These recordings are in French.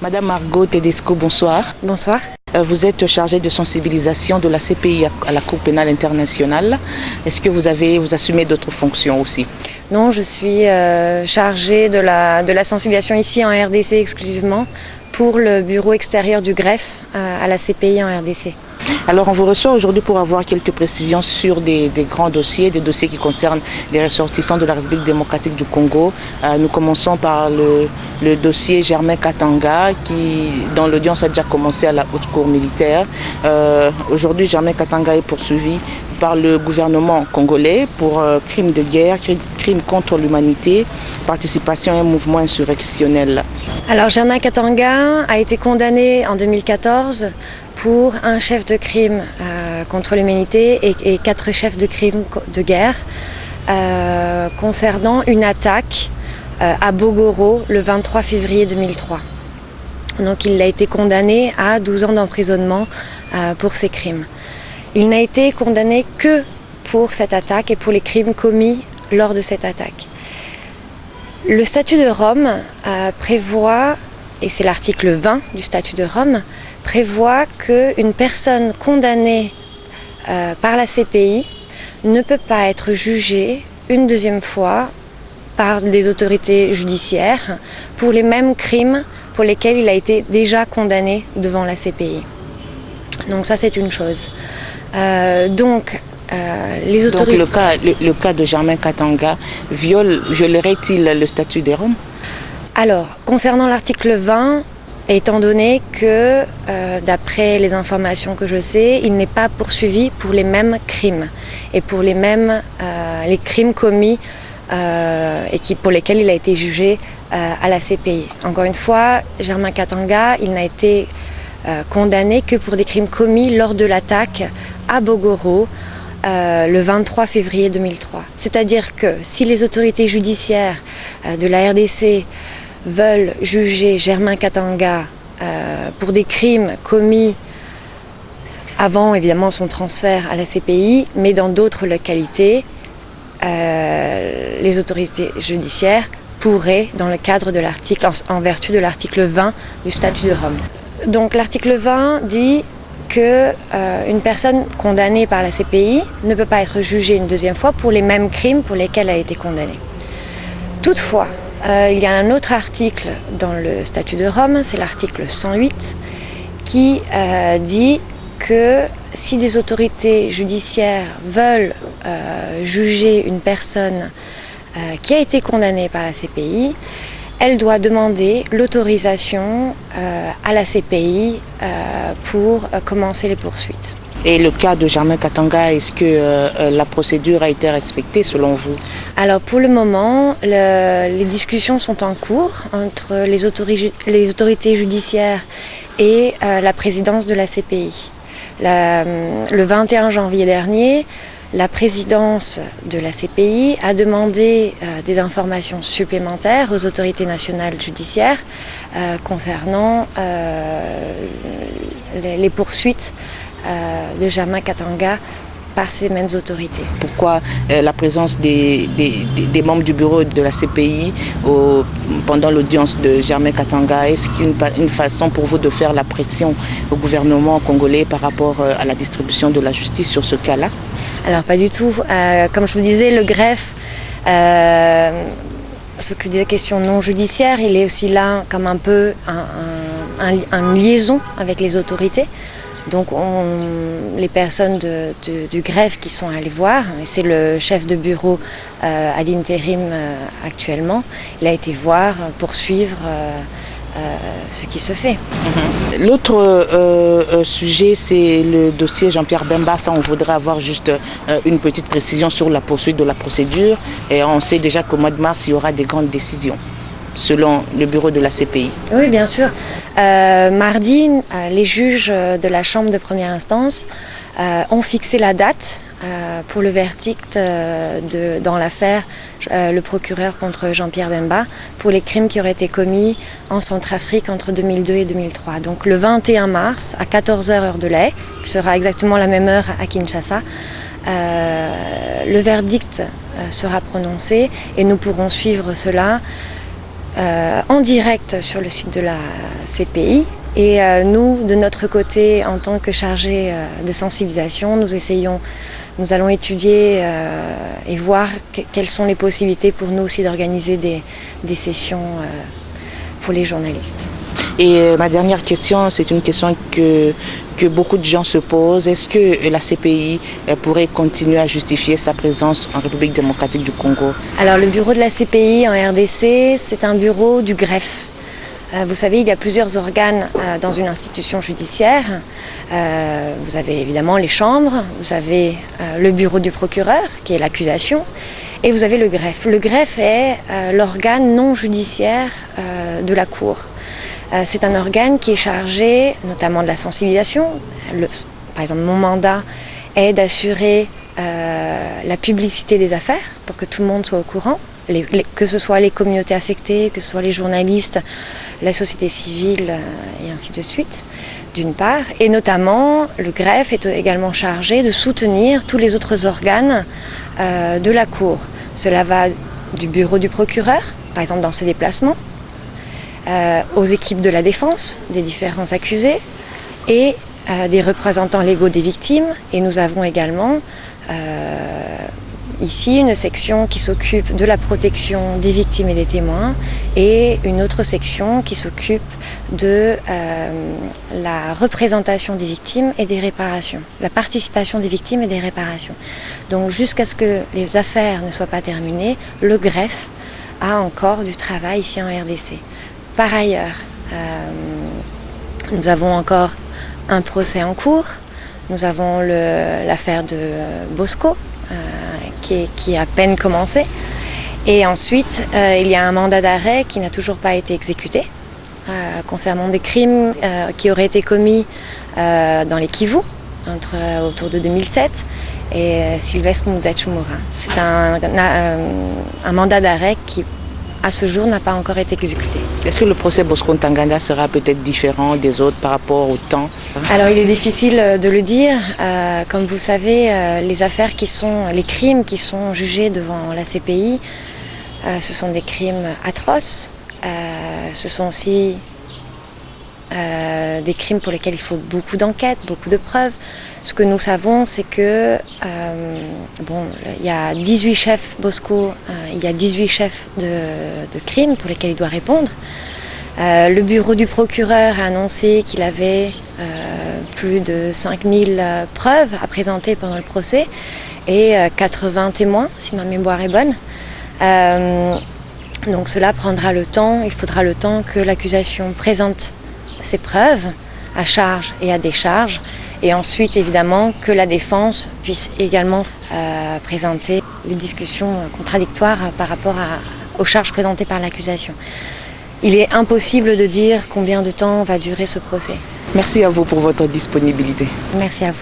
Madame Margot Tedesco, bonsoir. Bonsoir. Vous êtes chargée de sensibilisation de la CPI à la Cour pénale internationale. Est-ce que vous assumez d'autres fonctions aussi? Non, je suis chargée de la sensibilisation ici en RDC exclusivement pour le bureau extérieur du greffe à la CPI en RDC. Alors on vous reçoit aujourd'hui pour avoir quelques précisions sur des grands dossiers, des dossiers qui concernent les ressortissants de la République démocratique du Congo. Nous commençons par le dossier Germain Katanga dont l'audience a déjà commencé à la haute cour militaire. Aujourd'hui, Germain Katanga est poursuivi par le gouvernement congolais pour crimes de guerre, crimes contre l'humanité, participation à un mouvement insurrectionnel. Alors Germain Katanga a été condamné en 2014 pour un chef de crime contre l'humanité et 4 chefs de crimes de guerre concernant une attaque à Bogoro le 23 février 2003. Donc il a été condamné à 12 ans d'emprisonnement pour ces crimes. Il n'a été condamné que pour cette attaque et pour les crimes commis lors de cette attaque. Le statut de Rome prévoit, et c'est l'article 20 du statut de Rome, prévoit qu'une personne condamnée par la CPI ne peut pas être jugée une deuxième fois par des autorités judiciaires pour les mêmes crimes pour lesquels il a été déjà condamné devant la CPI. Donc ça, c'est une chose. Les autorités... Donc le cas de Germain Katanga violerait-il le statut de Rome? Alors, concernant l'article 20, étant donné que, d'après les informations que je sais, il n'est pas poursuivi pour les mêmes crimes et pour les crimes commis et pour lesquels il a été jugé à la CPI. Encore une fois, Germain Katanga, il n'a été condamné que pour des crimes commis lors de l'attaque à Bogoro le 23 février 2003. C'est-à-dire que si les autorités judiciaires de la RDC veulent juger Germain Katanga pour des crimes commis avant évidemment son transfert à la CPI, mais dans d'autres localités, les autorités judiciaires pourraient, dans le cadre de l'article, en vertu de l'article 20 du statut de Rome. Donc l'article 20 dit qu'une personne condamnée par la CPI ne peut pas être jugée une deuxième fois pour les mêmes crimes pour lesquels elle a été condamnée. Toutefois, il y a un autre article dans le statut de Rome, c'est l'article 108, qui dit que si des autorités judiciaires veulent juger une personne qui a été condamnée par la CPI, elle doit demander l'autorisation à la CPI pour commencer les poursuites. Et le cas de Germain Katanga, est-ce que la procédure a été respectée selon vous? Alors pour le moment, les discussions sont en cours entre les autorités judiciaires et la présidence de la CPI. Le 21 janvier dernier, la présidence de la CPI a demandé des informations supplémentaires aux autorités nationales judiciaires concernant les poursuites de Germain Katanga par ces mêmes autorités. Pourquoi la présence des membres du bureau de la CPI pendant l'audience de Germain Katanga? Est-ce une façon pour vous de faire la pression au gouvernement congolais par rapport à la distribution de la justice sur ce cas-là? Alors pas du tout. Comme je vous disais, le greffe s'occupe des questions non judiciaires. Il est aussi là comme un peu une liaison avec les autorités. Donc les personnes du greffe qui sont allées voir, et c'est le chef de bureau à l'intérim actuellement, il a été voir, poursuivre ce qui se fait. L'autre sujet, c'est le dossier Jean-Pierre Bemba. Ça, on voudrait avoir juste une petite précision sur la poursuite de la procédure. Et on sait déjà qu'au mois de mars, il y aura des grandes décisions, selon le bureau de la CPI. Oui, bien sûr. Mardi, les juges de la Chambre de première instance ont fixé la date pour le verdict dans l'affaire le procureur contre Jean-Pierre Bemba pour les crimes qui auraient été commis en Centrafrique entre 2002 et 2003. Donc le 21 mars à 14h heure de La Haye, qui sera exactement la même heure à Kinshasa, le verdict sera prononcé et nous pourrons suivre cela en direct sur le site de la CPI. Et nous, de notre côté, en tant que chargés de sensibilisation, nous allons étudier et voir quelles sont les possibilités pour nous aussi d'organiser des sessions pour les journalistes. Et ma dernière question, c'est une question que beaucoup de gens se posent. Est-ce que la CPI pourrait continuer à justifier sa présence en République démocratique du Congo? Alors le bureau de la CPI en RDC, c'est un bureau du greffe. Vous savez, il y a plusieurs organes dans une institution judiciaire. Vous avez évidemment les chambres, vous avez le bureau du procureur, qui est l'accusation, et vous avez le greffe. Le greffe est l'organe non judiciaire de la Cour. C'est un organe qui est chargé notamment de la sensibilisation. Par exemple, mon mandat est d'assurer la publicité des affaires pour que tout le monde soit au courant. Que ce soit les communautés affectées, que ce soit les journalistes, la société civile et ainsi de suite, d'une part. Et notamment, le greffe est également chargé de soutenir tous les autres organes de la Cour. Cela va du bureau du procureur, par exemple dans ses déplacements, aux équipes de la défense, des différents accusés, et des représentants légaux des victimes. Et nous avons également ici une section qui s'occupe de la protection des victimes et des témoins et une autre section qui s'occupe de la représentation des victimes et des réparations, la participation des victimes et des réparations. Donc jusqu'à ce que les affaires ne soient pas terminées, le greffe a encore du travail ici en RDC. Par ailleurs, nous avons encore un procès en cours. Nous avons l'affaire de Bosco, qui est à peine commencé. Et ensuite, il y a un mandat d'arrêt qui n'a toujours pas été exécuté concernant des crimes qui auraient été commis dans les Kivu autour de 2007 et Sylvestre Mudachumura. C'est un mandat d'arrêt qui, à ce jour, n'a pas encore été exécuté. Est-ce que le procès Bosco Ntaganda sera peut-être différent des autres par rapport au temps? Alors il est difficile de le dire. Comme vous savez, les crimes qui sont jugés devant la CPI, ce sont des crimes atroces. Ce sont aussi des crimes pour lesquels il faut beaucoup d'enquêtes, beaucoup de preuves. Ce que nous savons, c'est que il y a 18 chefs Bosco, il y a 18 chefs de crimes pour lesquels il doit répondre. Le bureau du procureur a annoncé qu'il avait plus de 5000 preuves à présenter pendant le procès et 80 témoins, si ma mémoire est bonne. Donc cela prendra le temps, il faudra le temps que l'accusation présente ses preuves à charge et à décharge, et ensuite évidemment que la défense puisse également présenter les discussions contradictoires par rapport aux charges présentées par l'accusation. Il est impossible de dire combien de temps va durer ce procès. Merci à vous pour votre disponibilité. Merci à vous.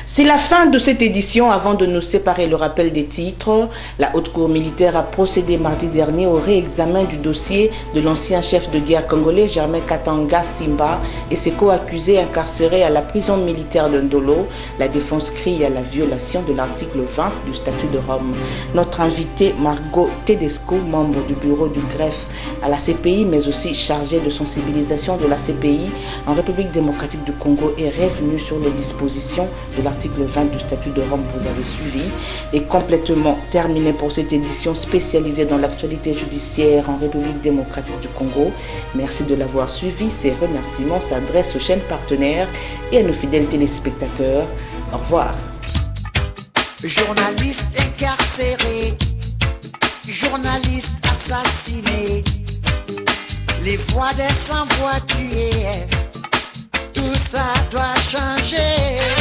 C'est la fin de cette édition. Avant de nous séparer, le rappel des titres. La Haute Cour militaire a procédé mardi dernier au réexamen du dossier de l'ancien chef de guerre congolais Germain Katanga Simba et ses co-accusés incarcérés à la prison militaire de Ndolo. La défense crie à la violation de l'article 20 du statut de Rome. Notre invitée Margot Tedesco, membre du bureau du greffe à la CPI, mais aussi chargée de sensibilisation de la CPI en République démocratique du Congo, est revenue sur les dispositions de l'article 20 du statut de Rome. Vous avez suivi. Et complètement terminé pour cette édition spécialisée dans l'actualité judiciaire en République démocratique du Congo. Merci de l'avoir suivi. Ces remerciements s'adressent aux chaînes partenaires et à nos fidèles téléspectateurs. Au revoir. Journalistes incarcérés, journalistes assassinés, les voix des sans-voix tuées, tout ça doit changer.